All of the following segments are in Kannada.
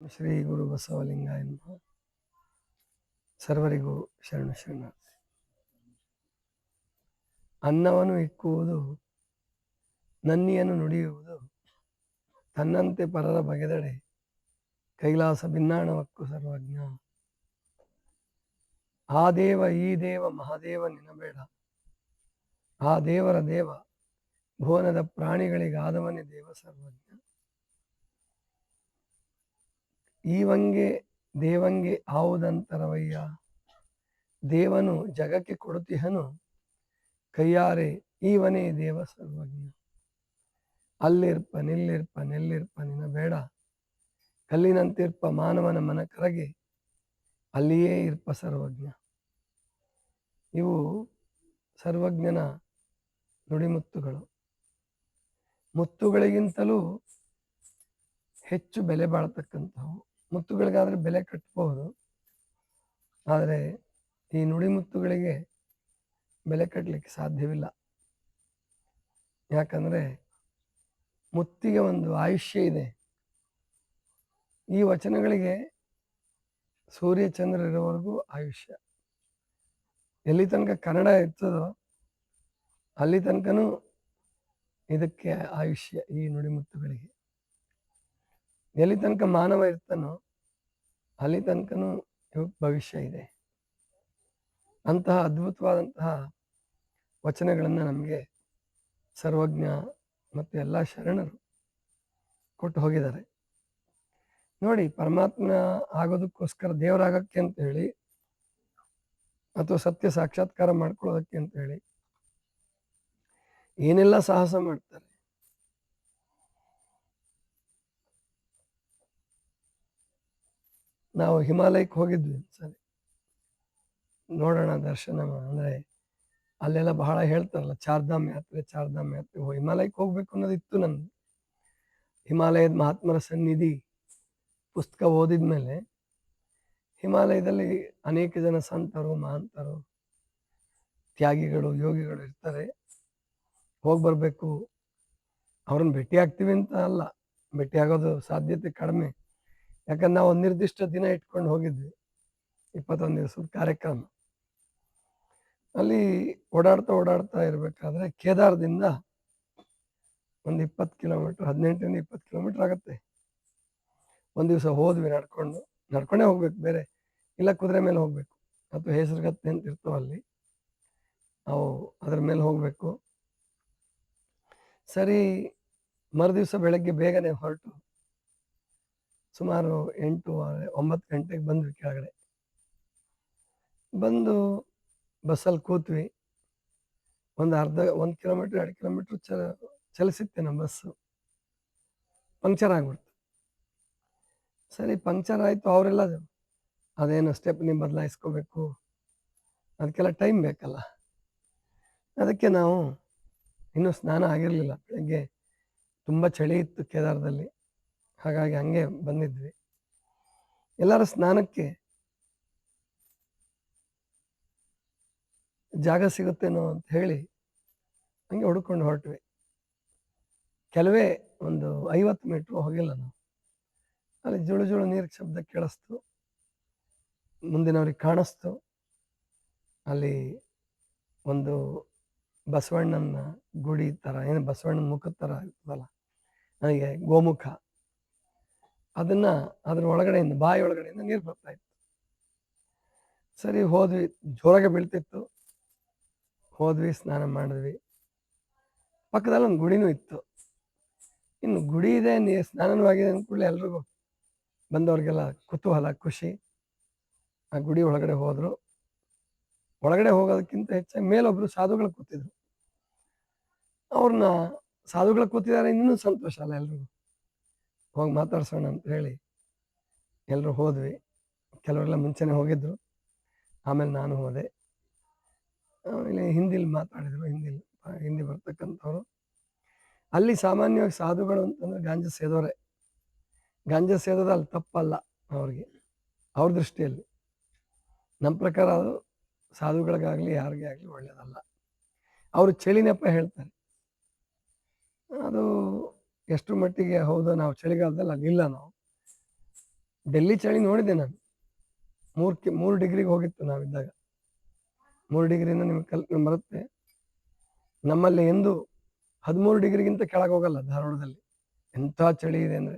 ಶ್ರೀ ಗುರು ಬಸವಲಿಂಗಾಯ ನಮಃ. ಸರ್ವರಿಗೂ ಶರಣ ಶರಣಾರ್ಥಿ. ಅನ್ನವನ್ನು ಇಕ್ಕುವುದು, ನನ್ನಿಯನ್ನು ನುಡಿಯುವುದು, ತನ್ನಂತೆ ಪರರ ಬಗೆದಡೆ ಕೈಲಾಸ ಭಿನ್ನಾಣವಕ್ಕೂ ಸರ್ವಜ್ಞ. ಆ ದೇವ ಈ ದೇವ ಮಹಾದೇವ ನಿನಬೇಡ, ಆ ದೇವರ ದೇವ ಭುವನದ ಪ್ರಾಣಿಗಳಿಗಾದವನೇ ದೇವ ಸರ್ವಜ್ಞ. ಈವಂಗೆ ದೇವಂಗೆ ಆವುದಂತರವಯ್ಯ, ದೇವನು ಜಗಕ್ಕೆ ಕೊಡುತ್ತಿಹನು ಕೈಯಾರೆ ಈವನೇ ದೇವ ಸರ್ವಜ್ಞ. ಅಲ್ಲಿರ್ಪ ನಿಲ್ಲಿರ್ಪ ನೆಲ್ಲಿರ್ಪ ನಿನಬೇಡ, ಕಲ್ಲಿನಂತಿರ್ಪ ಮಾನವನ ಮನ ಕರಗೆ ಅಲ್ಲಿಯೇ ಇರ್ಪ ಸರ್ವಜ್ಞ. ಇವು ಸರ್ವಜ್ಞನ ನುಡಿಮುತ್ತುಗಳು. ಮುತ್ತುಗಳಿಗಿಂತಲೂ ಹೆಚ್ಚು ಬೆಲೆ ಬಾಳ್ತಕ್ಕಂಥವು. ಮುತ್ತುಗಳಿಗಾದರೆ ಬೆಲೆ ಕಟ್ಟಬಹುದು, ಆದರೆ ಈ ನುಡಿಮುತ್ತುಗಳಿಗೆ ಬೆಲೆ ಕಟ್ಟಲಿಕ್ಕೆ ಸಾಧ್ಯವಿಲ್ಲ. ಯಾಕಂದರೆ ಮುತ್ತಿಗೆ ಒಂದು ಆಯುಷ್ಯ ಇದೆ. ಈ ವಚನಗಳಿಗೆ ಸೂರ್ಯಚಂದ್ರ ಇರೋವರೆಗೂ ಆಯುಷ್ಯ. ಎಲ್ಲಿ ತನಕ ಕನ್ನಡ ಇರ್ತದೋ ಅಲ್ಲಿ ತನಕನೂ ಇದಕ್ಕೆ ಆಯುಷ್ಯ. ಈ ನುಡಿಮುತ್ತುಗಳಿಗೆ ಎಲ್ಲಿ ತನಕ ಮಾನವ ಇರ್ತಾನೋ ಅಲ್ಲಿ ತನಕನೂ ಭವಿಷ್ಯ ಇದೆ. ಅಂತಹ ಅದ್ಭುತವಾದಂತಹ ವಚನಗಳನ್ನು ನಮಗೆ ಸರ್ವಜ್ಞ ಮತ್ತು ಎಲ್ಲ ಶರಣರು ಕೊಟ್ಟು ಹೋಗಿದ್ದಾರೆ. ನೋಡಿ, ಪರಮಾತ್ಮ ಆಗೋದಕ್ಕೋಸ್ಕರ, ದೇವರಾಗಕ್ಕೆ ಅಂತ ಹೇಳಿ ಅಥವಾ ಸತ್ಯ ಸಾಕ್ಷಾತ್ಕಾರ ಮಾಡ್ಕೊಳ್ಳೋದಕ್ಕೆ ಅಂತ ಹೇಳಿ ಏನೆಲ್ಲ ಸಾಹಸ ಮಾಡ್ತಾರೆ. ನಾವು ಹಿಮಾಲಯಕ್ಕೆ ಹೋಗಿದ್ವಿ ಸರಿ, ನೋಡೋಣ ದರ್ಶನ. ಅಂದರೆ ಅಲ್ಲೆಲ್ಲ ಬಹಳ ಹೇಳ್ತಾರಲ್ಲ, ಚಾರ್ಧಾಮ್ ಯಾತ್ರೆ ಹಿಮಾಲಯಕ್ಕೆ ಹೋಗ್ಬೇಕು ಅನ್ನೋದಿತ್ತು ನನ್ಗೆ. ಹಿಮಾಲಯದ ಮಹಾತ್ಮರ ಸನ್ನಿಧಿ ಪುಸ್ತಕ ಓದಿದ್ಮೇಲೆ ಹಿಮಾಲಯದಲ್ಲಿ ಅನೇಕ ಜನ ಸಂತರು, ಮಹಂತರು, ತ್ಯಾಗಿಗಳು, ಯೋಗಿಗಳು ಇರ್ತಾರೆ. ಹೋಗಿ ಬರಬೇಕು, ಅವ್ರನ್ನ ಭೇಟಿ ಆಗ್ತೀವಿ ಅಂತ ಅಲ್ಲ, ಭೇಟಿ ಆಗೋದು ಸಾಧ್ಯತೆ ಕಡಿಮೆ. ಯಾಕಂದ್ರೆ ನಾವು ಒಂದು ನಿರ್ದಿಷ್ಟ ದಿನ ಇಟ್ಕೊಂಡು ಹೋಗಿದ್ವಿ, 21 ದಿವಸದ ಕಾರ್ಯಕ್ರಮ. ಅಲ್ಲಿ ಓಡಾಡ್ತಾ ಇರಬೇಕಾದ್ರೆ ಕೇದಾರದಿಂದ ಒಂದು 20 ಕಿಲೋಮೀಟ್ರ್, 18ರಿಂದ 20 ಕಿಲೋಮೀಟ್ರ್ ಆಗುತ್ತೆ. ಒಂದು ದಿವಸ ಹೋದ್ವಿ, ನಡ್ಕೊಂಡೇ ಹೋಗ್ಬೇಕು, ಬೇರೆ ಇಲ್ಲ ಕುದುರೆ ಮೇಲೆ ಹೋಗ್ಬೇಕು, ಅಥವಾ ಹೆಸರುಗತ್ತೆ ಅಂತ ಇರ್ತಾವಲ್ಲಿ, ನಾವು ಅದ್ರ ಮೇಲೆ ಹೋಗ್ಬೇಕು. ಸರಿ, ಮರುದಿವಸ ಬೆಳಗ್ಗೆ ಬೇಗನೆ ಹೊರಟು ಸುಮಾರು 8-9 ಗಂಟೆಗೆ ಬಂದ್ವಿ. ಕೆಳಗಡೆ ಬಂದು ಬಸ್ಸಲ್ಲಿ ಕೂತ್ವಿ. ಒಂದು 1 ಕಿಲೋಮೀಟ್ರ್ 2 ಕಿಲೋಮೀಟ್ರ್ ಚಲಿಸಿತ್ತೆ ನಮ್ಮ ಬಸ್ಸು. ಪಂಕ್ಚರ್ ಆಗ್ಬಿಡ್ತು. ಸರಿ, ಪಂಕ್ಚರ್ ಆಯಿತು. ಅವರೆಲ್ಲ ಅದೇನು ಸ್ಟೆಪ್ನಿ ಬದಲಾಯಿಸ್ಕೋಬೇಕು, ಅದಕ್ಕೆಲ್ಲ ಟೈಮ್ ಬೇಕಲ್ಲ. ಅದಕ್ಕೆ ನಾವು ಇನ್ನೂ ಸ್ನಾನ ಆಗಿರಲಿಲ್ಲ. ಬೆಳಗ್ಗೆ ತುಂಬ ಚಳಿ ಇತ್ತು ಕೇದಾರದಲ್ಲಿ, ಹಾಗಾಗಿ ಹಂಗೆ ಬಂದಿದ್ವಿ. ಎಲ್ಲರ ಸ್ನಾನಕ್ಕೆ ಜಾಗ ಸಿಗುತ್ತೇನೋ ಅಂತ ಹೇಳಿ ಹಂಗೆ ಹುಡ್ಕೊಂಡು ಹೊರಟ್ವಿ. ಕೆಲವೇ ಒಂದು 50 ಮೀಟ್ರ್ ಹೋಗಿಲ್ಲ ನಾವು. ಅಲ್ಲಿ ಜುಳು ಜುಳು ನೀರಿಗೆ ಶಬ್ದ ಕೇಳಿಸ್ತು, ಮುಂದಿನವ್ರಿಗೆ ಕಾಣಿಸ್ತು. ಅಲ್ಲಿ ಒಂದು ಬಸವಣ್ಣನ ಗುಡಿ ಥರ, ಏನು ಬಸವಣ್ಣನ ಮುಖದ ಥರ ಇರ್ತದಲ್ಲ, ನನಗೆ ಗೋಮುಖ, ಅದ್ರ ಒಳಗಡೆಯಿಂದ, ಬಾಯಿ ಒಳಗಡೆಯಿಂದ ನೀರು ಬರ್ತಾ ಇತ್ತು. ಸರಿ, ಹೋದ್ವಿ. ಜೋರಾಗೆ ಬೀಳ್ತಿತ್ತು. ಹೋದ್ವಿ, ಸ್ನಾನ ಮಾಡಿದ್ವಿ. ಪಕ್ಕದಲ್ಲಿ ಒಂದು ಗುಡಿನೂ ಇತ್ತು. ಇನ್ನು ಗುಡಿ ಇದೆ, ಸ್ನಾನನೂ ಆಗಿದೆ ಅಂದ್ಕೂಡಲೇ ಎಲ್ರಿಗೂ ಬಂದವ್ರಿಗೆಲ್ಲ ಕುತೂಹಲ, ಖುಷಿ. ಆ ಗುಡಿ ಒಳಗಡೆ ಹೋದ್ರು. ಒಳಗಡೆ ಹೋಗೋದಕ್ಕಿಂತ ಹೆಚ್ಚಾಗಿ ಮೇಲೊಬ್ರು ಸಾಧುಗಳು ಕೂತಿದ್ರು. ಅವ್ರನ್ನ ಸಾಧುಗಳು ಕೂತಿದ್ದಾರೆ, ಇನ್ನೂ ಸಂತೋಷ ಅಲ್ಲ ಎಲ್ರಿಗೂ. ಹೋಗಿ ಮಾತಾಡ್ಸೋಣ ಅಂತ ಹೇಳಿ ಎಲ್ಲರೂ ಹೋದ್ವಿ. ಕೆಲವರೆಲ್ಲ ಮುಂಚೆನೆ ಹೋಗಿದ್ರು, ಆಮೇಲೆ ನಾನು ಹೋದೆ. ಆಮೇಲೆ ಹಿಂದಿಲಿ ಮಾತಾಡಿದ್ರು, ಹಿಂದಿ ಬರ್ತಕ್ಕಂಥವ್ರು. ಅಲ್ಲಿ ಸಾಮಾನ್ಯವಾಗಿ ಸಾಧುಗಳು ಅಂತಂದ್ರೆ ಗಾಂಜಾ ಸೇದೋರೆ. ಗಾಂಜಾ ಸೇದೋದು ಅಲ್ಲಿ ತಪ್ಪಲ್ಲ ಅವ್ರಿಗೆ, ಅವ್ರ ದೃಷ್ಟಿಯಲ್ಲಿ. ನಮ್ಮ ಪ್ರಕಾರ ಅದು ಸಾಧುಗಳಿಗಾಗಲಿ ಯಾರಿಗೇ ಆಗಲಿ ಒಳ್ಳೆಯದಲ್ಲ. ಅವರು ಚಳಿ ನೆಪ ಹೇಳ್ತಾರೆ. ಅದು ಎಷ್ಟು ಮಟ್ಟಿಗೆ ಹೌದು, ನಾವು ಚಳಿಗಾಲದಲ್ಲಿ ಅಲ್ಲಿಲ್ಲ ನಾವು. ಡೆಲ್ಲಿ ಚಳಿ ನೋಡಿದೆ ನಾನು. 3 ಡಿಗ್ರಿಗೆ ಹೋಗಿತ್ತು ನಾವಿದ್ದಾಗ. 3 ಡಿಗ್ರಿಯಿಂದ ನಿಮ್ಗೆ ಕಲ್ಪನೆ ಬರುತ್ತೆ. ನಮ್ಮಲ್ಲಿ ಎಂದು 13 ಡಿಗ್ರಿಗಿಂತ ಕೆಳಗೆ ಹೋಗಲ್ಲ ಧಾರವಾಡದಲ್ಲಿ. ಎಂಥ ಚಳಿ ಇದೆ ಅಂದ್ರೆ.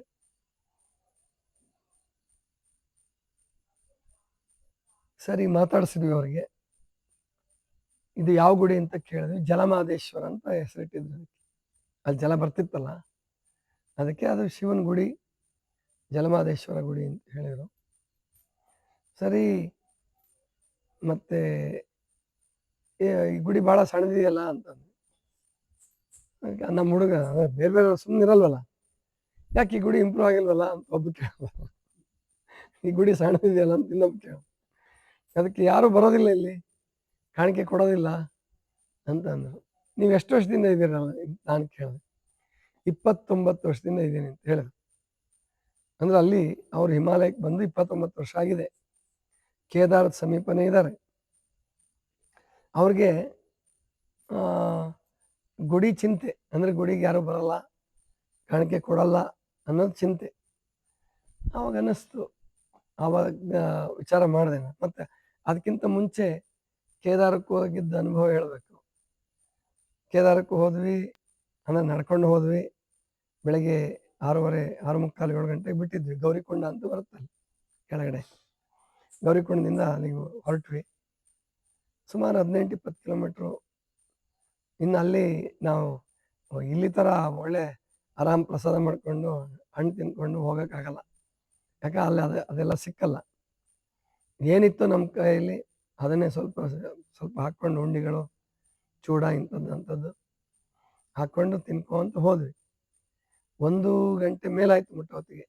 ಸರಿ, ಮಾತಾಡಿಸಿದ್ವಿ ಅವರಿಗೆ. ಇದು ಯಾವ ಗುಡಿ ಅಂತ ಕೇಳಿದ್ವಿ. ಜಲಮಾದೇಶ್ವರ ಅಂತ ಹೆಸರಿಟ್ಟಿದ್ರು ಅದಕ್ಕೆ. ಅಲ್ಲಿ ಜಲ ಬರ್ತಿತ್ತಲ್ಲ, ಅದಕ್ಕೆ ಅದು ಶಿವನ ಗುಡಿ, ಜಲಮಾದೇಶ್ವರ ಗುಡಿ ಅಂತ ಹೇಳಿದರು. ಸರಿ, ಮತ್ತೆ ಈ ಗುಡಿ ಭಾಳ ಸಣ್ಣದಿದೆಯಲ್ಲ ಅಂತಂದು. ನಮ್ಮ ಹುಡುಗ ಬೇರೆ ಬೇರೆ ಸುಮ್ಮನೆ ಇರಲ್ವಲ್ಲ, ಯಾಕೆ ಈ ಗುಡಿ ಇಂಪ್ರೂವ್ ಆಗಿಲ್ವಲ್ಲ ಅಂತ ಒಬ್ಬ ಕೇಳ. ಈ ಗುಡಿ ಸಣ್ಣದಿದೆಯಲ್ಲ ಅಂತ ಇನ್ನೊಬ್ಬ ಕೇಳ. ಅದಕ್ಕೆ ಯಾರೂ ಬರೋದಿಲ್ಲ ಇಲ್ಲಿ, ಕಾಣಿಕೆ ಕೊಡೋದಿಲ್ಲ ಅಂತ ಅಂದರು. ನೀವು ಎಷ್ಟು ವರ್ಷದಿಂದ ಇದ್ದೀರಲ್ಲ? ನಾನು ಕೇಳಿದೆ. 29 ವರ್ಷದಿಂದ ಇದ್ದೀನಿ ಅಂತ ಹೇಳಿದ್ರು. ಅಂದ್ರೆ ಅಲ್ಲಿ ಅವ್ರು ಹಿಮಾಲಯಕ್ಕೆ ಬಂದು 29 ವರ್ಷ ಆಗಿದೆ. ಕೇದಾರದ ಸಮೀಪನೇ ಇದ್ದಾರೆ. ಅವ್ರಿಗೆ ಗುಡಿ ಚಿಂತೆ, ಅಂದರೆ ಗುಡಿಗೆ ಯಾರೂ ಬರಲ್ಲ, ಕಾಣಿಕೆ ಕೊಡಲ್ಲ ಅನ್ನೋದು ಚಿಂತೆ. ಆವಾಗ ಅನ್ನಿಸ್ತು, ಆವಾಗ ವಿಚಾರ ಮಾಡಿದೆ ನಾನು. ಮತ್ತು ಅದಕ್ಕಿಂತ ಮುಂಚೆ ಕೇದಾರಕ್ಕೂ ಹೋಗಿದ್ದ ಅನುಭವ ಹೇಳಬೇಕು. ಕೇದಾರಕ್ಕೂ ಹೋದ್ವಿ, ಅಂದರೆ ನಡ್ಕೊಂಡು ಹೋದ್ವಿ. ಬೆಳಗ್ಗೆ 6:30, 6:45, 7 ಗಂಟೆಗೆ ಬಿಟ್ಟಿದ್ವಿ. ಗೌರಿಕೊಂಡ ಅಂತ ಬರುತ್ತಲ್ಲಿ ಕೆಳಗಡೆ. ಗೌರಿಕೊಂಡದಿಂದ ಅಲ್ಲಿಗೆ ಹೊರಟ್ವಿ. ಸುಮಾರು 18-20 ಕಿಲೋಮೀಟ್ರು. ಇನ್ನು ಅಲ್ಲಿ ನಾವು ಇಲ್ಲಿ ಥರ ಒಳ್ಳೆ ಆರಾಮ್ ಪ್ರಸಾದ ಮಾಡಿಕೊಂಡು ಹಣ್ಣು ತಿಂದ್ಕೊಂಡು ಹೋಗೋಕ್ಕಾಗಲ್ಲ. ಯಾಕೆ ಅಲ್ಲಿ ಅದೆಲ್ಲ ಸಿಕ್ಕಲ್ಲ. ಏನಿತ್ತು ನಮ್ಮ ಕೈಯಲ್ಲಿ ಅದನ್ನೇ ಸ್ವಲ್ಪ ಸ್ವಲ್ಪ ಹಾಕ್ಕೊಂಡು, ಉಂಡಿಗಳು, ಚೂಡ, ಇಂಥದ್ದು ಹಾಕ್ಕೊಂಡು ತಿನ್ಕೊಂತ ಹೋದ್ವಿ. 1 ಗಂಟೆ ಮೇಲಾಯ್ತು ಮುಟ್ಟೋ ಹೊತ್ತಿಗೆ.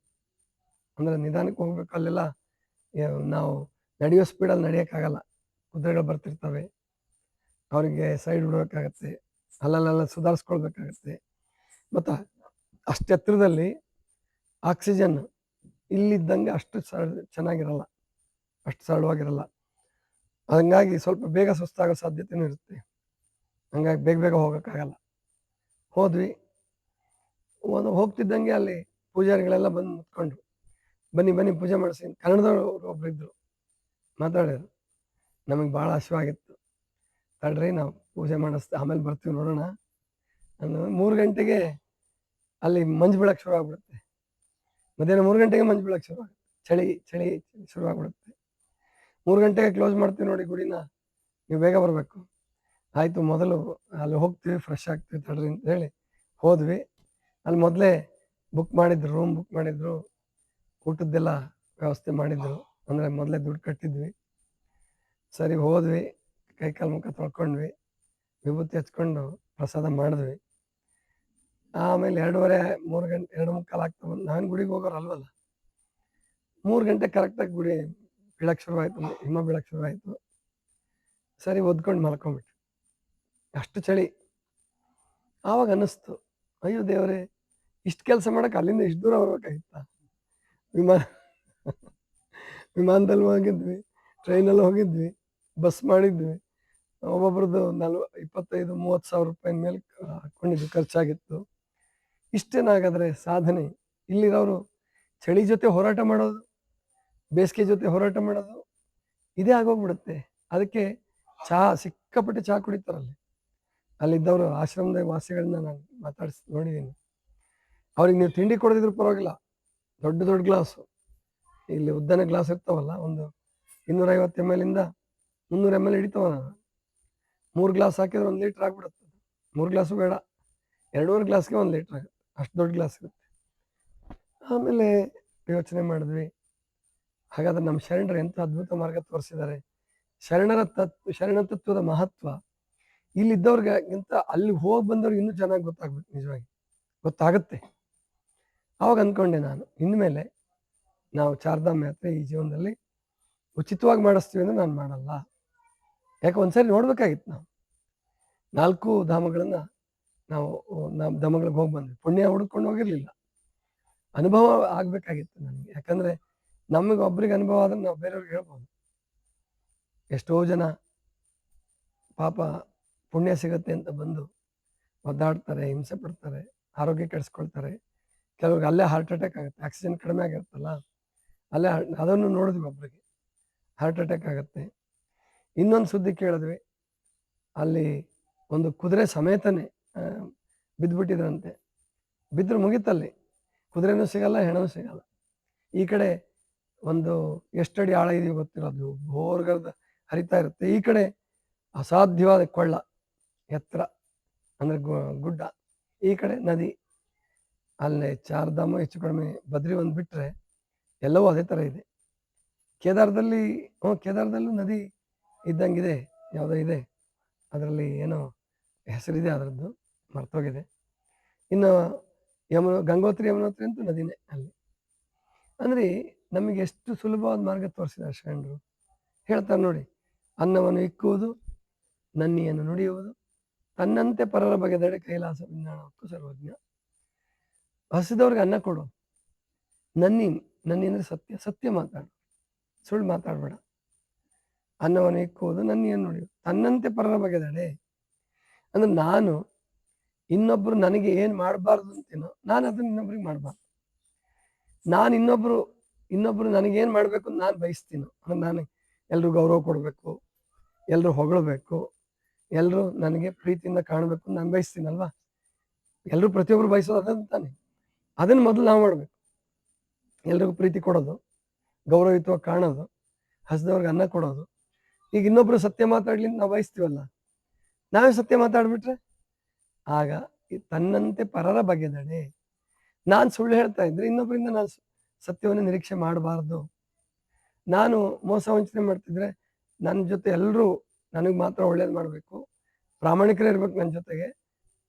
ಅಂದರೆ ನಿಧಾನಕ್ಕೆ ಹೋಗ್ಬೇಕು. ಅಲ್ಲೆಲ್ಲ ನಾವು ನಡೆಯೋ ಸ್ಪೀಡಲ್ಲಿ ನಡೆಯೋಕ್ಕಾಗಲ್ಲ. ಕುದುರೆಗಳು ಬರ್ತಿರ್ತವೆ, ಅವರಿಗೆ ಸೈಡ್ ಬಿಡಬೇಕಾಗತ್ತೆ, ಅಲ್ಲಲ್ಲೆಲ್ಲ ಸುಧಾರಿಸ್ಕೊಳ್ಬೇಕಾಗತ್ತೆ. ಮತ್ತು ಅಷ್ಟು ಎತ್ತರದಲ್ಲಿ ಆಕ್ಸಿಜನ್ ಇಲ್ಲಿದ್ದಂಗೆ ಅಷ್ಟು ಚೆನ್ನಾಗಿರಲ್ಲ, ಅಷ್ಟು ಸರಳವಾಗಿರಲ್ಲ. ಹಂಗಾಗಿ ಸ್ವಲ್ಪ ಬೇಗ ಸುಸ್ತಾಗೋ ಸಾಧ್ಯತೆಯೂ ಇರುತ್ತೆ. ಹಂಗಾಗಿ ಬೇಗ ಹೋಗೋಕ್ಕಾಗಲ್ಲ. ಹೋದ್ವಿ. ಹೋಗ್ತಿದ್ದಂಗೆ ಅಲ್ಲಿ ಪೂಜಾರಿಗಳೆಲ್ಲ ಬಂದು ನಿಂತ್ಕೊಂಡ್ರು. ಬನ್ನಿ ಪೂಜೆ ಮಾಡಿಸಿ. ಕನ್ನಡದವ್ರು ಒಬ್ರು ಇದ್ರು, ಮಾತಾಡಿದ್ರು. ನಮಗೆ ಭಾಳ ಹಸಿವಾಗಿತ್ತು. ತಡ್ರಿ, ನಾವು ಪೂಜೆ ಮಾಡಿಸ್ದೆ, ಆಮೇಲೆ ಬರ್ತೀವಿ ನೋಡೋಣ ಅಂದ್ರೆ 3 ಗಂಟೆಗೆ ಅಲ್ಲಿ ಮಂಜು ಬೀಳಕ್ಕೆ ಶುರು ಆಗ್ಬಿಡುತ್ತೆ. ಮಧ್ಯಾಹ್ನ 3 ಗಂಟೆಗೆ ಮಂಜು ಬೀಳಕ್ಕೆ ಶುರು ಆಗುತ್ತೆ. ಚಳಿ ಶುರುವಾಗ್ಬಿಡುತ್ತೆ. 3 ಗಂಟೆಗೆ ಕ್ಲೋಸ್ ಮಾಡ್ತೀವಿ ನೋಡಿ ಗುಡಿನ, ನೀವು ಬೇಗ ಬರಬೇಕು. ಆಯಿತು, ಮೊದಲು ಅಲ್ಲಿ ಹೋಗ್ತೀವಿ, ಫ್ರೆಶ್ ಆಗ್ತೀವಿ, ತಡ್ರಿ ಅಂತ ಹೇಳಿ ಹೋದ್ವಿ. ಅಲ್ಲಿ ಮೊದಲೇ ರೂಮ್ ಬುಕ್ ಮಾಡಿದ್ರು, ಊಟದ್ದೆಲ್ಲ ವ್ಯವಸ್ಥೆ ಮಾಡಿದ್ರು. ಅಂದರೆ ಮೊದಲೇ ದುಡ್ಡು ಕಟ್ಟಿದ್ವಿ. ಸರಿ, ಹೋದ್ವಿ, ಕೈ ಕಾಲು ಮುಖ ತೊಳ್ಕೊಂಡ್ವಿ, ವಿಭೂತಿ ಹಚ್ಕೊಂಡು ಪ್ರಸಾದ ಮಾಡಿದ್ವಿ. ಆಮೇಲೆ 2:30, 3 ಗಂಟೆ, 2:45 ಆಗ್ತಾ ಬಂದು, ನಾನು ಗುಡಿಗೆ ಹೋಗೋರು ಅಲ್ವಲ್ಲ. 3 ಗಂಟೆ ಕರೆಕ್ಟಾಗಿ ಗುಡಿ ಬೀಳಕ್ಕೆ ಶುರುವಾಯಿತು, ಹಿಮ ಬೀಳಕ್ಕೆ ಶುರುವಾಯಿತು. ಸರಿ, ಒದ್ಕೊಂಡು ಮಲ್ಕೊಂಬಿಟ್ಟು, ಅಷ್ಟು ಚಳಿ. ಆವಾಗ ಅನ್ನಿಸ್ತು, ಅಯ್ಯೋ ದೇವರೇ, ಇಷ್ಟು ಕೆಲಸ ಮಾಡೋಕೆ ಅಲ್ಲಿಂದ ಇಷ್ಟು ದೂರ ಬರ್ಬೇಕಾಗಿತ್ತ? ವಿಮಾನದಲ್ಲಿ ಹೋಗಿದ್ವಿ, ಟ್ರೈನಲ್ಲಿ ಹೋಗಿದ್ವಿ, ಬಸ್ ಮಾಡಿದ್ವಿ. ಒಬ್ಬೊಬ್ರದ್ದು 25-30 ಸಾವಿರ ರೂಪಾಯಿ ಮೇಲೆ ಹಾಕ್ಕೊಂಡಿದ್ವಿ, ಖರ್ಚಾಗಿತ್ತು. ಇಷ್ಟೇನಾಗಾದರೆ ಸಾಧನೆ? ಇಲ್ಲಿರೋರು ಚಳಿ ಜೊತೆ ಹೋರಾಟ ಮಾಡೋದು, ಬೇಸಿಗೆ ಜೊತೆ ಹೋರಾಟ ಮಾಡೋದು, ಇದೇ ಆಗೋಗ್ಬಿಡುತ್ತೆ. ಅದಕ್ಕೆ ಸಿಕ್ಕಾಪಟ್ಟೆ ಚಹಾ ಕುಡಿತಾರಲ್ಲಿ. ಅಲ್ಲಿದ್ದವರು ಆಶ್ರಮದ ವಾಸಿಗಳನ್ನ ನಾನು ಮಾತಾಡಿಸಿ ನೋಡಿದ್ದೀನಿ. ಅವ್ರಿಗೆ ನೀವು ತಿಂಡಿ ಕೊಡದಿದ್ರು ಪರವಾಗಿಲ್ಲ, ದೊಡ್ಡ ಗ್ಲಾಸು, ಇಲ್ಲಿ ಉದ್ದನೆ ಗ್ಲಾಸ್ ಇರ್ತಾವಲ್ಲ, ಒಂದು 250 ml ಇಂದ 300 ml ಹಿಡಿತಾವ. 3 ಗ್ಲಾಸ್ ಹಾಕಿದ್ರೆ 1 ಲೀಟ್ರ್ ಆಗ್ಬಿಡುತ್ತೆ. 3 ಗ್ಲಾಸು ಬೇಡ, 2.5 ಗ್ಲಾಸ್ಗೆ 1 ಲೀಟ್ರ್ ಆಗುತ್ತೆ, ಅಷ್ಟು ದೊಡ್ಡ ಗ್ಲಾಸ್ ಇರುತ್ತೆ. ಆಮೇಲೆ ಯೋಚನೆ ಮಾಡಿದ್ವಿ, ಹಾಗಾದ್ರೆ ನಮ್ಮ ಶರಣರು ಎಂಥ ಅದ್ಭುತ ಮಾರ್ಗ ತೋರಿಸಿದ್ದಾರೆ. ಶರಣ ತತ್ವದ ಮಹತ್ವ ಇಲ್ಲಿದ್ದವ್ರಿಗಿಂತ ಅಲ್ಲಿ ಹೋಗಿ ಬಂದವ್ರಿಗೆ ಇನ್ನೂ ಚೆನ್ನಾಗಿ ಗೊತ್ತಾಗ್ಬೇಕು, ನಿಜವಾಗಿ ಗೊತ್ತಾಗುತ್ತೆ. ಆವಾಗ ಅಂದ್ಕೊಂಡೆ ನಾನು, ಇನ್ಮೇಲೆ ನಾವು ಚಾರ್ಧಾಮ್ ಯಾತ್ರೆ ಈ ಜೀವನದಲ್ಲಿ ಉಚಿತವಾಗಿ ಮಾಡಿಸ್ತೀವಿ ಅಂದರೆ ನಾನು ಮಾಡಲ್ಲ. ಯಾಕೆ, ಒಂದ್ಸರಿ ನೋಡ್ಬೇಕಾಗಿತ್ತು. ನಾವು 4 ಧಾಮಗಳನ್ನು ನಾವು ಧಾಮಗಳಿಗೆ ಹೋಗಿ ಬಂದ್ವಿ. ಪುಣ್ಯ ಹುಡ್ಕೊಂಡು ಹೋಗಿರ್ಲಿಲ್ಲ, ಅನುಭವ ಆಗಬೇಕಾಗಿತ್ತು ನನಗೆ. ಯಾಕಂದರೆ ನಮಗೆ ಒಬ್ರಿಗೆ ಅನುಭವ ಆದ್ರೆ ನಾವು ಬೇರೆಯವ್ರಿಗೆ ಹೇಳ್ಬೋದು. ಎಷ್ಟೋ ಜನ ಪಾಪ ಪುಣ್ಯ ಸಿಗುತ್ತೆ ಅಂತ ಬಂದು ಒದ್ದಾಡ್ತಾರೆ, ಹಿಂಸೆ ಪಡ್ತಾರೆ, ಆರೋಗ್ಯ ಕೆಡಿಸ್ಕೊಳ್ತಾರೆ. ಕೆಲವ್ರಿಗೆ ಅಲ್ಲೇ ಹಾರ್ಟ್ ಅಟ್ಯಾಕ್ ಆಗುತ್ತೆ, ಆಕ್ಸಿಜನ್ ಕಡಿಮೆ ಆಗಿರುತ್ತಲ್ಲ, ಅಲ್ಲೇ ಅದನ್ನು ನೋಡಿದ್ವಿ, ಒಬ್ರಿಗೆ ಹಾರ್ಟ್ ಅಟ್ಯಾಕ್ ಆಗುತ್ತೆ. ಇನ್ನೊಂದು ಸುದ್ದಿ ಕೇಳಿದ್ವಿ, ಅಲ್ಲಿ ಒಂದು ಕುದುರೆ ಸಮೇತನೇ ಬಿದ್ದುಬಿಟ್ಟಿದ್ರಂತೆ. ಬಿದ್ದರೆ ಮುಗಿತಲ್ಲಿ, ಕುದುರೆನೂ ಸಿಗಲ್ಲ, ಹೆಣನೂ ಸಿಗಲ್ಲ. ಈ ಕಡೆ ಒಂದು ಎಷ್ಟಡಿ ಆಳ ಇದೆಯೋ ಗೊತ್ತಿರೋದು, ಭೋರ್ಗರದ ಹರಿತಾ ಇರುತ್ತೆ. ಈ ಕಡೆ ಅಸಾಧ್ಯವಾದ ಕೊಳ್ಳ, ಎತ್ತರ ಅಂದರೆ ಗುಡ್ಡ, ಈ ಕಡೆ ನದಿ. ಅಲ್ಲೇ ಚಾರ್ಧಾಮ ಹೆಚ್ಚು ಕಡಿಮೆ, ಬದ್ರಿ ಒಂದು ಬಿಟ್ಟರೆ ಎಲ್ಲವೂ ಅದೇ ಥರ ಇದೆ. ಕೇದಾರದಲ್ಲೂ ನದಿ ಇದ್ದಂಗಿದೆ, ಯಾವುದೋ ಇದೆ, ಅದರಲ್ಲಿ ಏನೋ ಹೆಸರಿದೆ, ಅದರದ್ದು ಮರ್ತೋಗಿದೆ. ಇನ್ನು ಗಂಗೋತ್ರಿ ಯಮುನೋತ್ರಿ ಅಂತೂ ನದಿನೇ ಅಲ್ಲಿ. ಅಂದರೆ ನಮಗೆ ಎಷ್ಟು ಸುಲಭವಾದ ಮಾರ್ಗ ತೋರಿಸಿದ್ದಾರೆ ಶರಣರು. ಹೇಳ್ತಾರೆ ನೋಡಿ, ಅನ್ನವನ್ನು ಇಕ್ಕುವುದು, ನನ್ನಿಯನ್ನು ನುಡಿಯುವುದು, ತನ್ನಂತೆ ಪರರ ಬಗೆದಡೆ ಕೈಲಾಸ ವಿಜ್ಞಾನಕ್ಕೂ ಸರ್ವಜ್ಞ. ಹಸಿದವ್ರಿಗೆ ಅನ್ನ ಕೊಡು, ನನ್ನಿ ಅಂದರೆ ಸತ್ಯ, ಸತ್ಯ ಮಾತಾಡು, ಸುಳ್ಳು ಮಾತಾಡಬೇಡ. ಅನ್ನವನ್ನು ಇಕ್ಕುವುದು, ನನ್ನಿಯನ್ನು ನುಡಿಯುವುದು, ತನ್ನಂತೆ ಪರರ ಬಗೆದಡೆ ಅಂದ್ರೆ ನಾನು ಇನ್ನೊಬ್ರು ನನಗೆ ಏನು ಮಾಡಬಾರ್ದು ಅಂತೇನೋ ನಾನು ಅದನ್ನ ಇನ್ನೊಬ್ರಿಗೆ ಮಾಡಬಾರ್ದು. ನಾನು ಇನ್ನೊಬ್ರು ನನಗೇನು ಮಾಡಬೇಕು ಅಂತ ನಾನು ಬಯಸ್ತೀನೋ, ಅಂದ್ರೆ ನಾನು ಎಲ್ರು ಗೌರವ ಕೊಡಬೇಕು, ಎಲ್ರು ಹೊಗಳಬೇಕು, ಎಲ್ಲರೂ ನನಗೆ ಪ್ರೀತಿಯಿಂದ ಕಾಣಬೇಕು ಅಂತ ನಾನು ಬಯಸ್ತೀನಲ್ವಾ. ಎಲ್ಲರೂ ಪ್ರತಿಯೊಬ್ಬರು ಬಯಸೋದು ಅದನ್ನು ತಾನೆ. ಅದನ್ನು ಮೊದಲು ನಾವು ಮಾಡಬೇಕು. ಎಲ್ರಿಗೂ ಪ್ರೀತಿ ಕೊಡೋದು, ಗೌರವಯುತವಾಗಿ ಕಾಣೋದು, ಹಸಿದವ್ರಿಗೆ ಅನ್ನ ಕೊಡೋದು. ಈಗ ಇನ್ನೊಬ್ರು ಸತ್ಯ ಮಾತಾಡ್ಲಿ ಅಂತ ನಾವು ಬಯಸ್ತೀವಲ್ಲ, ನಾವೇ ಸತ್ಯ ಮಾತಾಡ್ಬಿಟ್ರೆ ಆಗ ತನ್ನಂತೆ ಪರರ ಬಗೆದಡೆ. ನಾನು ಸುಳ್ಳು ಹೇಳ್ತಾ ಇದ್ರೆ ಇನ್ನೊಬ್ಬರಿಂದ ನಾನು ಸತ್ಯವನ್ನು ನಿರೀಕ್ಷೆ ಮಾಡಬಾರ್ದು. ನಾನು ಮೋಸ ವಂಚನೆ ಮಾಡ್ತಿದ್ರೆ ನನ್ನ ಜೊತೆ ಎಲ್ಲರೂ ನನಗೆ ಮಾತ್ರ ಒಳ್ಳೇದು ಮಾಡಬೇಕು, ಪ್ರಾಮಾಣಿಕರೇ ಇರ್ಬೇಕು ನನ್ನ ಜೊತೆಗೆ,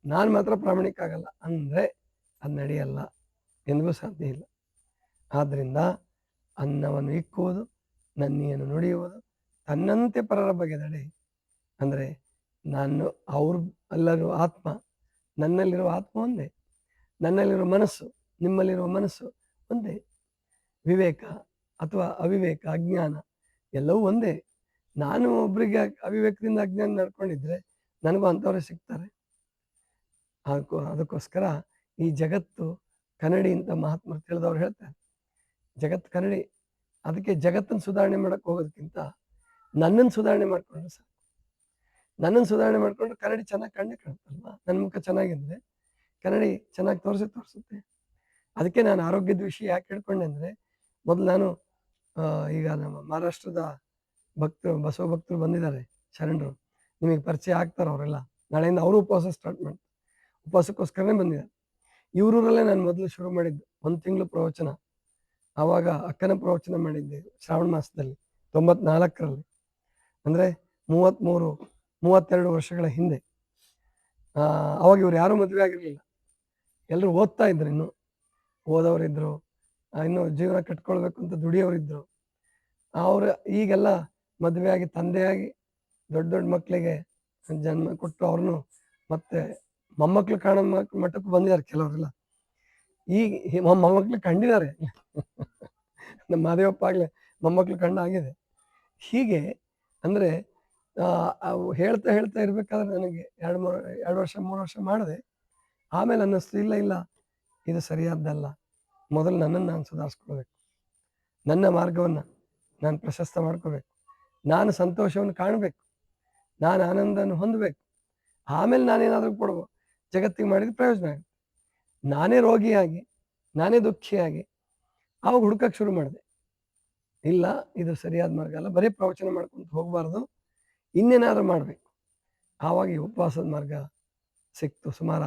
ನಾನು ಮಾತ್ರ ಪ್ರಾಮಾಣಿಕ ಆಗಲ್ಲ ಅಂದರೆ ಅದು ನಡೆಯಲ್ಲ, ಎಂದಿಗೂ ಸಾಧ್ಯ ಇಲ್ಲ. ಆದ್ದರಿಂದ ಅನ್ನವನ್ನು ಇಕ್ಕುವುದು, ನನ್ನಿಯನ್ನು ನುಡಿಯುವುದು, ತನ್ನಂತೆ ಪರರ ಬಗೆದಡೆ ಅಂದರೆ ನಾನು ಎಲ್ಲರೂ ಆತ್ಮ, ನನ್ನಲ್ಲಿರುವ ಆತ್ಮ ಒಂದೇ, ನನ್ನಲ್ಲಿರುವ ಮನಸ್ಸು ನಿಮ್ಮಲ್ಲಿರುವ ಮನಸ್ಸು ಒಂದೇ, ವಿವೇಕ ಅಥವಾ ಅವಿವೇಕ, ಅಜ್ಞಾನ ಎಲ್ಲವೂ ಒಂದೇ. ನಾನು ಒಬ್ಬರಿಗೆ ಅವಿವೇಕದಿಂದ ಅಜ್ಞಾನ ನಡ್ಕೊಂಡಿದ್ರೆ ನನಗೂ ಅಂಥವ್ರೆ ಸಿಗ್ತಾರೆ. ಅದಕ್ಕೋಸ್ಕರ ಈ ಜಗತ್ತು ಕನ್ನಡಿ ಅಂತ ಮಹಾತ್ಮರು ತಿಳಿದವ್ರು ಹೇಳ್ತಾರೆ. ಜಗತ್ತು ಕನ್ನಡಿ. ಅದಕ್ಕೆ ಜಗತ್ತನ್ನು ಸುಧಾರಣೆ ಮಾಡಕ್ಕೆ ಹೋಗೋದಕ್ಕಿಂತ ನನ್ನನ್ನು ಸುಧಾರಣೆ ಮಾಡ್ಕೊಂಡ್ರೆ ಸಾಕು. ನನ್ನನ್ನು ಸುಧಾರಣೆ ಮಾಡ್ಕೊಂಡ್ರೆ ಕನ್ನಡಿ ಚೆನ್ನಾಗಿ ಕಾಣುತ್ತಲ್ವ. ನನ್ನ ಮುಖ ಚೆನ್ನಾಗಿದ್ರೆ ಕನ್ನಡಿ ಚೆನ್ನಾಗಿ ತೋರಿಸುತ್ತೆ. ಅದಕ್ಕೆ ನಾನು ಆರೋಗ್ಯದ ವಿಷಯ ಯಾಕೆ ಹೇಳ್ಕೊಂಡೆ ಅಂದರೆ, ಮೊದಲು ನಾನು ಈಗ ನಮ್ಮ ಮಹಾರಾಷ್ಟ್ರದ ಬಸವ ಭಕ್ತರು ಬಂದಿದ್ದಾರೆ, ಶರಣರು, ನಿಮಗೆ ಪರಿಚಯ ಆಗ್ತಾರೆ ಅವರೆಲ್ಲ. ನಾಳೆಯಿಂದ ಅವರು ಉಪವಾಸ ಸ್ಟಾರ್ಟ್ ಮಾಡ್ತಾರೆ, ಉಪವಾಸಕ್ಕೋಸ್ಕರನೇ ಬಂದಿದ್ದಾರೆ. ಇವರೂರಲ್ಲೇ ನಾನು ಮೊದಲು ಶುರು ಮಾಡಿದ್ದು 1 ತಿಂಗಳು ಪ್ರವಚನ. ಆವಾಗ ಅಕ್ಕನ ಪ್ರವಚನ ಮಾಡಿದ್ದೆ ಶ್ರಾವಣ ಮಾಸದಲ್ಲಿ 94ರಲ್ಲಿ, ಅಂದರೆ 32 ವರ್ಷಗಳ ಹಿಂದೆ. ಅವಾಗ ಇವ್ರು ಯಾರೂ ಮದುವೆ ಆಗಿರಲಿಲ್ಲ, ಎಲ್ಲರೂ ಓದ್ತಾ ಇದ್ರು, ಇನ್ನು ಓದೋರಿದ್ರು, ಇನ್ನು ಜೀವನ ಕಟ್ಕೊಳ್ಬೇಕು ಅಂತ ದುಡಿಯೋರಿದ್ರು. ಅವರು ಈಗೆಲ್ಲ ಮದುವೆ ಆಗಿ ತಂದೆಯಾಗಿ ದೊಡ್ಡ ಮಕ್ಕಳಿಗೆ ಜನ್ಮ ಕೊಟ್ಟು ಅವ್ರನ್ನು ಮತ್ತೆ ಮೊಮ್ಮಕ್ಳು ಕಾಣೋ ಮಟ್ಟಕ್ಕೂ ಬಂದಿದ್ದಾರೆ ಕೆಲವರೆಲ್ಲ. ಈಗ ಮೊಮ್ಮಕ್ಳು ಕಂಡಿದ್ದಾರೆ. ನಮ್ಮ ಮಾದೇವಪ್ಪ ಆಗಲೇ ಮೊಮ್ಮಕ್ಳು ಕಂಡಾಗಿದೆ. ಹೀಗೆ ಅಂದರೆ ಹೇಳ್ತಾ ಇರ್ಬೇಕಾದ್ರೆ ನನಗೆ 2 ವರ್ಷ 3 ವರ್ಷ ಮಾಡಿದೆ. ಆಮೇಲೆ ಅನ್ನಿಸ್ತು, ಇಲ್ಲ ಇದು ಸರಿಯಾದ್ದಲ್ಲ, ಮೊದಲು ನನ್ನನ್ನು ನಾನು ಸುಧಾರಿಸ್ಕೊಳ್ಬೇಕು, ನನ್ನ ಮಾರ್ಗವನ್ನು ನಾನು ಪ್ರಶಸ್ತ ಮಾಡ್ಕೋಬೇಕು, ನಾನು ಸಂತೋಷವನ್ನು ಕಾಣಬೇಕು, ನಾನು ಆನಂದವನ್ನು ಹೊಂದಬೇಕು, ಆಮೇಲೆ ನಾನೇನಾದರೂ ಕೊಡ್ಬೋದು, ಜಗತ್ತಿಗೆ ಮಾಡಿದ ಪ್ರಯೋಜನ ಆಗುತ್ತೆ. ನಾನೇ ರೋಗಿಯಾಗಿ, ನಾನೇ ದುಃಖಿಯಾಗಿ ಆವಾಗ ಹುಡುಕಕ್ಕೆ ಶುರು ಮಾಡಿದೆ. ಇಲ್ಲ, ಇದು ಸರಿಯಾದ ಮಾರ್ಗ ಅಲ್ಲ, ಬರೀ ಪ್ರವಚನ ಮಾಡ್ಕೊಂತ ಹೋಗಬಾರ್ದು, ಇನ್ನೇನಾದ್ರೂ ಮಾಡಬೇಕು. ಆವಾಗ ಈ ಉಪವಾಸದ ಮಾರ್ಗ ಸಿಕ್ತು. ಸುಮಾರು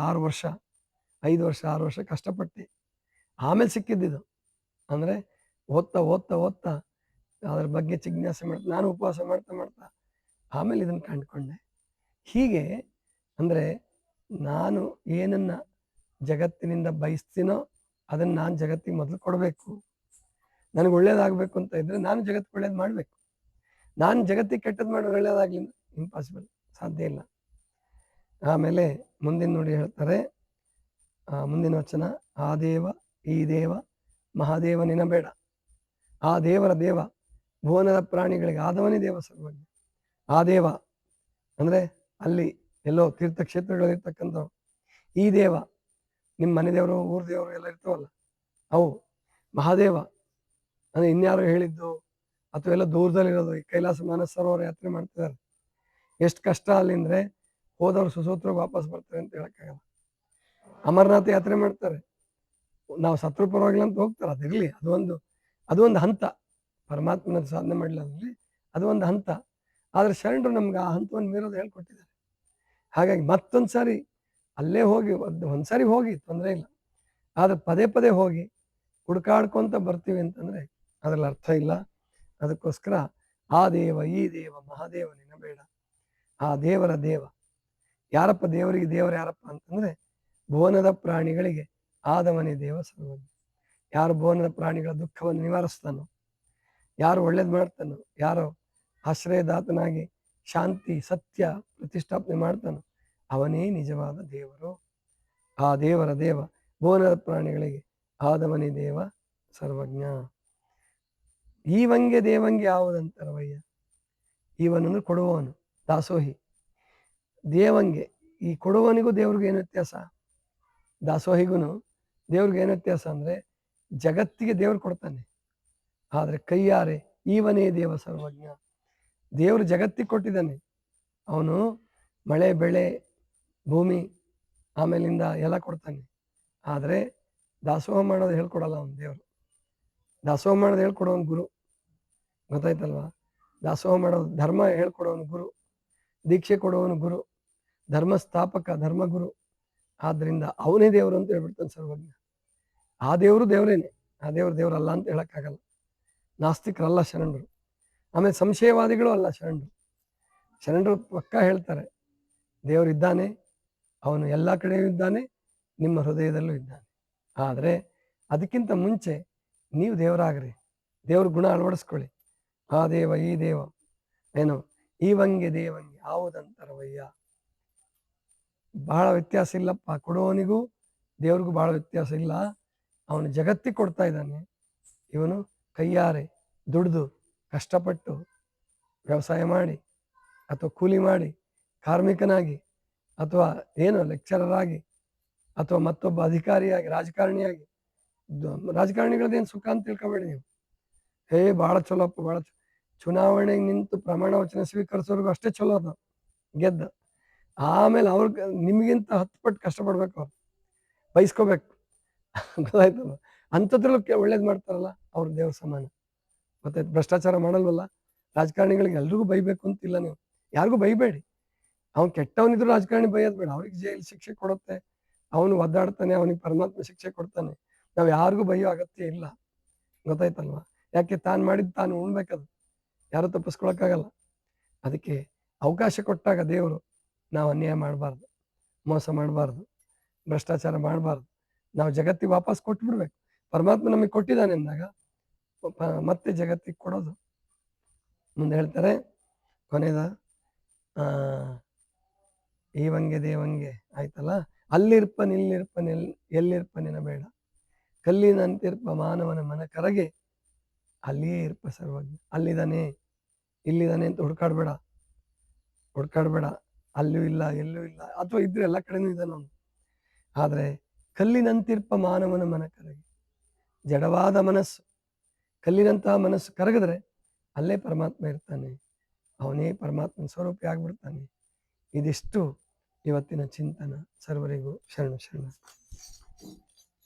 5 ವರ್ಷ ಕಷ್ಟಪಟ್ಟು ಆಮೇಲೆ ಸಿಕ್ಕಿದ್ದಿದ್ದು. ಅಂದರೆ ಓದ್ತಾ ಅದ್ರ ಬಗ್ಗೆ ಜಿಜ್ಞಾಸೆ ಮಾಡ್ತಾ ನಾನು ಉಪವಾಸ ಮಾಡ್ತಾ ಆಮೇಲೆ ಇದನ್ನು ಕಂಡುಕೊಂಡೆ. ಹೀಗೆ ಅಂದರೆ ನಾನು ಏನನ್ನು ಜಗತ್ತಿನಿಂದ ಬಯಸ್ತೀನೋ ಅದನ್ನು ನಾನು ಜಗತ್ತಿಗೆ ಮೊದಲು ಕೊಡಬೇಕು. ನನಗೆ ಒಳ್ಳೇದಾಗಬೇಕು ಅಂತ ಇದ್ದರೆ ನಾನು ಜಗತ್ತಿಗೆ ಒಳ್ಳೇದು ಮಾಡಬೇಕು. ನಾನು ಜಗತ್ತಿಗೆ ಕೆಟ್ಟದ್ದು ಮಾಡೋದು ಒಳ್ಳೇದಾಗಲಿಲ್ಲ, ಇಂಪಾಸಿಬಲ್, ಸಾಧ್ಯ ಇಲ್ಲ. ಆಮೇಲೆ ಮುಂದಿನ ನೋಡಿ ಹೇಳ್ತಾರೆ, ಮುಂದಿನ ವಚನ, ಆ ದೇವ ಈ ದೇವ ಮಹಾದೇವ ನಿನಬೇಡ, ಆ ದೇವರ ದೇವ ಭುವನದ ಪ್ರಾಣಿಗಳಿಗೆ ಆದವನೇ ದೇವ ಸರ್ವಜ್ಞ. ಆ ದೇವ ಅಂದರೆ ಅಲ್ಲಿ ಎಲ್ಲೋ ತೀರ್ಥಕ್ಷೇತ್ರಗಳಿರ್ತಕ್ಕಂಥವು. ಈ ದೇವ ನಿಮ್ಮ ಮನೆ ದೇವರು, ಊರ ದೇವರು ಎಲ್ಲ ಇರ್ತವಲ್ಲ ಅವು. ಮಹಾದೇವ ಅಂದರೆ ಇನ್ಯಾರೋ ಹೇಳಿದ್ದು ಅಥವಾ ಎಲ್ಲ ದೂರದಲ್ಲಿರೋದು. ಈ ಕೈಲಾಸ ಮಾನಸ ಸರೋವರ ಯಾತ್ರೆ ಮಾಡ್ತಿದ್ದಾರೆ. ಎಷ್ಟು ಕಷ್ಟ ಅಲ್ಲಿಂದರೆ ಹೋದವ್ರು ಸುಸೂತ್ರವಾಗಿ ವಾಪಸ್ ಬರ್ತಾರೆ ಅಂತ ಹೇಳೋಕ್ಕಾಗಲ್ಲ. ಅಮರನಾಥ ಯಾತ್ರೆ ಮಾಡ್ತಾರೆ, ನಾವು ಸತ್ರು ಪರವಾಗಿಲ್ಲ ಅಂತ ಹೋಗ್ತಾರೆ, ಅದಿರಲಿ, ಅದು ಒಂದು ಹಂತ. ಪರಮಾತ್ಮನ ಸಾಧನೆ ಮಾಡಲಿಲ್ಲ ಅದು ಒಂದು ಹಂತ. ಆದರೆ ಶರಣರು ನಮ್ಗೆ ಆ ಹಂತವನ್ನು ಮೀರೋದು ಹೇಳ್ಕೊಟ್ಟಿದ್ದಾರೆ. ಹಾಗಾಗಿ ಮತ್ತೊಂದು ಸಾರಿ ಅಲ್ಲೇ ಹೋಗಿ ಒಂದು ಸಾರಿ ಹೋಗಿ ತೊಂದರೆ ಇಲ್ಲ, ಆದರೆ ಪದೇ ಪದೇ ಹೋಗಿ ಹುಡುಕಾಡ್ಕೊತ ಬರ್ತೀವಿ ಅಂತಂದರೆ ಅದರಲ್ಲಿ ಅರ್ಥ ಇಲ್ಲ. ಅದಕ್ಕೋಸ್ಕರ ಆ ದೇವ ಈ ದೇವ ಮಹಾದೇವ ನೆನಬೇಡ. ಆ ದೇವರ ದೇವ ಯಾರಪ್ಪ? ದೇವರಿಗೆ ದೇವರು ಯಾರಪ್ಪ ಅಂತಂದರೆ ಭುವನದ ಪ್ರಾಣಿಗಳಿಗೆ ಆದವನೇ ದೇವ ಸರ್ವಜ್ಞ. ಯಾರು ಭುವನದ ಪ್ರಾಣಿಗಳ ದುಃಖವನ್ನು ನಿವಾರಿಸ್ತಾನೋ, ಯಾರು ಒಳ್ಳೇದು ಮಾಡ್ತಾನೋ, ಯಾರೋ ಆಶ್ರಯದಾತನಾಗಿ ಶಾಂತಿ ಸತ್ಯ ಪ್ರತಿಷ್ಠಾಪನೆ ಮಾಡ್ತಾನೋ ಅವನೇ ನಿಜವಾದ ದೇವರು. ಆ ದೇವರ ದೇವ ಭುವನದ ಪ್ರಾಣಿಗಳಿಗೆ ಆದವನೇ ದೇವ ಸರ್ವಜ್ಞ. ಈವಂಗೆ ದೇವಂಗೆ ಯಾವುದಂತಾರವಯ್ಯ. ಈವನನ್ನು ಕೊಡುವವನು ದಾಸೋಹಿ. ದೇವಂಗೆ, ಈ ಕೊಡುವವನಿಗೂ ದೇವ್ರಿಗೂ ಏನು ವ್ಯತ್ಯಾಸ? ದಾಸೋಹಿಗೂ ದೇವ್ರಿಗೆ ಏನು ವ್ಯತ್ಯಾಸ ಅಂದರೆ, ಜಗತ್ತಿಗೆ ದೇವ್ರು ಕೊಡ್ತಾನೆ, ಆದರೆ ಕೈಯಾರೆ ಈವನೇ ದೇವ ಸರ್ವಜ್ಞ. ದೇವರು ಜಗತ್ತಿಗೆ ಕೊಟ್ಟಿದ್ದಾನೆ. ಅವನು ಮಳೆ ಬೆಳೆ ಭೂಮಿ ಆಮೇಲಿಂದ ಎಲ್ಲ ಕೊಡ್ತಾನೆ. ಆದರೆ ದಾಸೋಹ ಮಾಡೋದು ಹೇಳ್ಕೊಡಲ್ಲ ಅವನು ದೇವರು. ದಾಸೋಹ ಮಾಡೋದು ಹೇಳ್ಕೊಡೋನು ಗುರು, ಗೊತ್ತಾಯ್ತಲ್ವಾ? ದಾಸೋಹ ಮಾಡೋದು ಧರ್ಮ ಹೇಳ್ಕೊಡೋನು ಗುರು, ದೀಕ್ಷೆ ಕೊಡುವವನು ಗುರು, ಧರ್ಮ ಸ್ಥಾಪಕ ಧರ್ಮಗುರು. ಆದ್ದರಿಂದ ಅವನೇ ದೇವರು ಅಂತ ಹೇಳ್ಬಿಡ್ತಾನೆ ಸರ್ವಜ್ಞ. ಆ ದೇವರು ದೇವರೇನೆ, ಆ ದೇವರಲ್ಲ ಅಂತ ಹೇಳೋಕ್ಕಾಗಲ್ಲ. ನಾಸ್ತಿಕರಲ್ಲ ಶರಣರು, ಆಮೇಲೆ ಸಂಶಯವಾದಿಗಳು ಅಲ್ಲ ಶರಣರು. ಶರಣರು ಪಕ್ಕ ಹೇಳ್ತಾರೆ ದೇವರಿದ್ದಾನೆ, ಅವನು ಎಲ್ಲ ಕಡೆಯೂ ಇದ್ದಾನೆ, ನಿಮ್ಮ ಹೃದಯದಲ್ಲೂ ಇದ್ದಾನೆ. ಆದರೆ ಅದಕ್ಕಿಂತ ಮುಂಚೆ ನೀವು ದೇವರಾಗ್ರಿ, ದೇವ್ರ ಗುಣ ಅಳವಡಿಸ್ಕೊಳ್ಳಿ. ಆ ದೇವ ಈ ದೇವ ಏನು ಈವಂಗೆ ದೇವಂಗೆ ಯಾವುದಂತಾರವಯ್ಯ. ಬಹಳ ವ್ಯತ್ಯಾಸ ಇಲ್ಲಪ್ಪ, ಕೊಡುವವನಿಗೂ ದೇವ್ರಿಗೂ ಬಹಳ ವ್ಯತ್ಯಾಸ ಇಲ್ಲ. ಅವನು ಜಗತ್ತಿಗೆ ಕೊಡ್ತಾ ಇದ್ದಾನೆ, ಇವನು ಕೈಯಾರೆ ದುಡಿದು ಕಷ್ಟಪಟ್ಟು ವ್ಯವಸಾಯ ಮಾಡಿ ಅಥವಾ ಕೂಲಿ ಮಾಡಿ ಕಾರ್ಮಿಕನಾಗಿ ಅಥವಾ ಏನು ಲೆಕ್ಚರರ್ ಆಗಿ ಅಥವಾ ಮತ್ತೊಬ್ಬ ಅಧಿಕಾರಿಯಾಗಿ ರಾಜಕಾರಣಿಯಾಗಿ. ರಾಜಕಾರಣಿಗಳದ್ದೇನು ಸುಖ ಅಂತ ತಿಳ್ಕೊಬೇಡಿ ನೀವು. ಭಾಳ ಚಲೋಪ್ಪ, ಭಾಳ ಚುನಾವಣೆಗೆ ನಿಂತು ಪ್ರಮಾಣ ವಚನ ಸ್ವೀಕರಿಸೋರ್ಗು ಅಷ್ಟೇ ಚಲೋ ಅದ ಗೆದ್ದ. ಆಮೇಲೆ ಅವ್ರಿಗೆ ನಿಮಗಿಂತ 10 ಪಟ್ಟು ಕಷ್ಟಪಡ್ಬೇಕು, ಅವ್ರು ಬಯಸ್ಕೋಬೇಕು, ಗೊತ್ತಾಯ್ತಲ್ಲ? ಅಂಥದ್ರಲ್ಲೂ ಒಳ್ಳೇದು ಮಾಡ್ತಾರಲ್ಲ ಅವ್ರು ದೇವ್ರ ಸಮಾನ, ಗೊತ್ತಾಯ್ತು? ಭ್ರಷ್ಟಾಚಾರ ಮಾಡಲ್ವಲ್ಲ ರಾಜಕಾರಣಿಗಳಿಗೆ. ಎಲ್ರಿಗೂ ಬೈಬೇಕು ಅಂತಿಲ್ಲ, ನೀವು ಯಾರಿಗೂ ಬೈಬೇಡಿ. ಅವ್ನು ಕೆಟ್ಟವನಿದ್ರು ರಾಜಕಾರಣಿ ಬೈಯೋದು ಬೇಡ, ಅವ್ರಿಗೆ ಜೈಲು ಶಿಕ್ಷೆ ಕೊಡುತ್ತೆ, ಅವನು ಒದ್ದಾಡ್ತಾನೆ, ಅವನಿಗೆ ಪರಮಾತ್ಮ ಶಿಕ್ಷೆ ಕೊಡ್ತಾನೆ. ನಾವು ಯಾರಿಗೂ ಬೈಯೋ ಅಗತ್ಯ ಇಲ್ಲ, ಗೊತ್ತಾಯ್ತಲ್ವ? ಯಾಕೆ ತಾನು ಮಾಡಿದ್ದು ತಾನು ಉಣ್ಬೇಕದು, ಯಾರೂ ತಪ್ಪಿಸ್ಕೊಳಕ್ಕಾಗಲ್ಲ. ಅದಕ್ಕೆ ಅವಕಾಶ ಕೊಟ್ಟಾಗ ದೇವರು ನಾವು ಅನ್ಯಾಯ ಮಾಡಬಾರ್ದು, ಮೋಸ ಮಾಡಬಾರ್ದು, ಭ್ರಷ್ಟಾಚಾರ ಮಾಡಬಾರ್ದು. ನಾವು ಜಗತ್ತಿಗೆ ವಾಪಸ್ ಕೊಟ್ಬಿಡ್ಬೇಕು. ಪರಮಾತ್ಮ ನಮಗೆ ಕೊಟ್ಟಿದ್ದಾನೆ ಅಂದಾಗ ಮತ್ತೆ ಜಗತ್ತಿಗೆ ಕೊಡೋದು. ಮುಂದೆ ಹೇಳ್ತಾರೆ ಕೊನೆಯದ ಈವಂಗೆ ದೇವಂಗೆ ಆಯ್ತಲ್ಲ. ಎಲ್ಲಿರ್ಪನೆನ ಬೇಡ, ಕಲ್ಲಿನಂತಿರ್ಪ ಮಾನವನ ಮನ ಕರಗೆ ಅಲ್ಲಿಯೇ ಇರ್ಪ ಸರ್ವಜ್ಞ. ಅಲ್ಲಿದ್ದಾನೆ ಇಲ್ಲಿದ್ದಾನೆ ಅಂತ ಹುಡ್ಕಾಡ್ಬೇಡ. ಅಲ್ಲೂ ಇಲ್ಲ ಎಲ್ಲೂ ಇಲ್ಲ, ಅಥವಾ ಇದ್ರೆ ಎಲ್ಲ ಕಡೆನೂ ಇದ್ದಾನೆ ಅವನು. ಆದರೆ ಕಲ್ಲಿನಂತಿರ್ಪ ಮಾನವನ ಮನ ಕರಗೆ, ಜಡವಾದ ಮನಸ್ಸು, ಕಲ್ಲಿನಂತಹ ಮನಸ್ಸು ಕರಗಿದ್ರೆ ಅಲ್ಲೇ ಪರಮಾತ್ಮ ಇರ್ತಾನೆ, ಅವನೇ ಪರಮಾತ್ಮನ ಸ್ವರೂಪಿ ಆಗ್ಬಿಡ್ತಾನೆ. ಇದಿಷ್ಟು ಇವತ್ತಿನ ಚಿಂತನ. ಸರ್ವರಿಗೂ ಶರಣ.